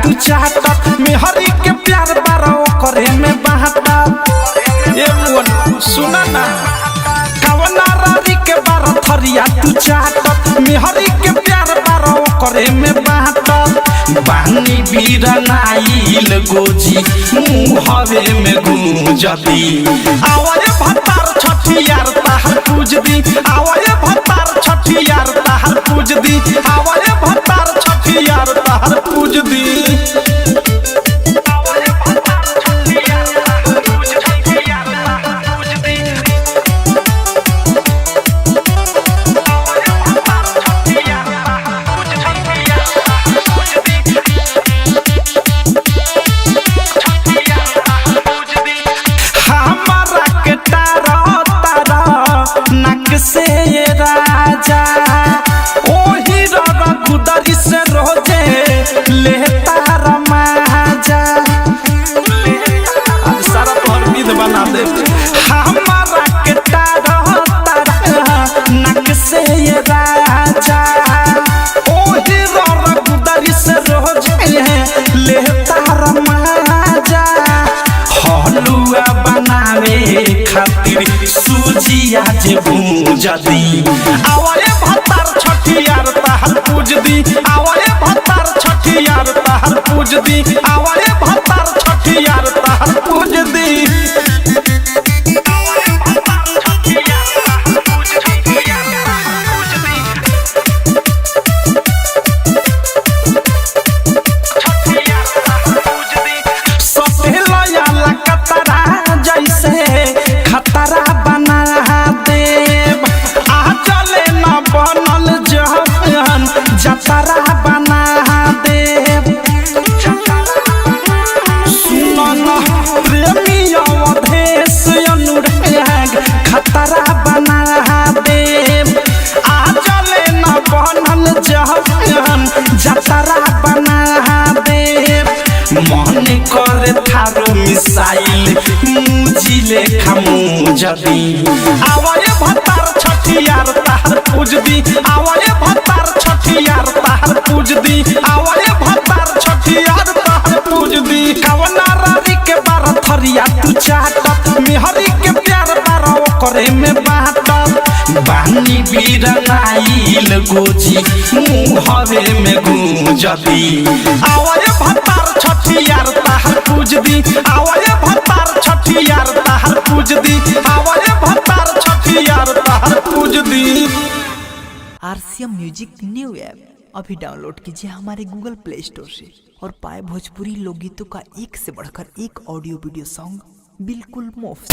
तू चाहत मेहरी के प्यार बारो करे में बाहता ए मोन सुना ना कवना रारी के बारो थरिया तू चाहत मेहरी के प्यार बारो करे में बाहता बानी बीरा नाइल गोजी मुहवे में गूंजदी आवाज भतार छठियार ताहर पूज दी आवाज भतार छठियार ताहर पूज दी आवाज भतार छठियार ताहर पूज दी से ये राजा ओही रगा गुदरी से रोजे लेता रमाजा सारा तोहर विध बना दे हमारा के तारा नक से ये राजा ओही रगा गुदरी से रोजे लेता रमाजा हलुआ बनावे खातिर सूजिया जे भूजदी आवाले भतार छठियार ताहर पूज दी आवाले भतार छठियार ताहर पूज दी आवाले भतार छठियार ताहर पूज दी खतरा बना देव आ चले न बनल जहन जतरा बना देव सुनन प्रेमी अवधेश अनुराग खतरा बना देव आ चले न बनल जहन जतरा बना देव मन करे थारो मिसाइल मुजिले खामू जदी आवाए भतार छठियार ताहर पूज दी आवाए भतार छठियार ताहर पूज दी आवाए भतार छठियार ताहर पूज दी कवना रारी के बार थरिया तू चाहत मेहरी के प्यार बारो करे में बाहता बानी बीरा नाइल गोजी मुहवे में गूंजदी आवाए भतार छठियार ताहर पूज दी आवाए भतार छठियार ताहर पूज दी आवाए भतार छठियार ताहर पूज दी। आरसीएम म्यूजिक न्यू ऐप अभी डाउनलोड कीजिए हमारे गूगल प्ले स्टोर से और पाए भोजपुरी लोकगीतों का एक से बढ़कर एक ऑडियो वीडियो सॉन्ग बिल्कुल मुफ्त।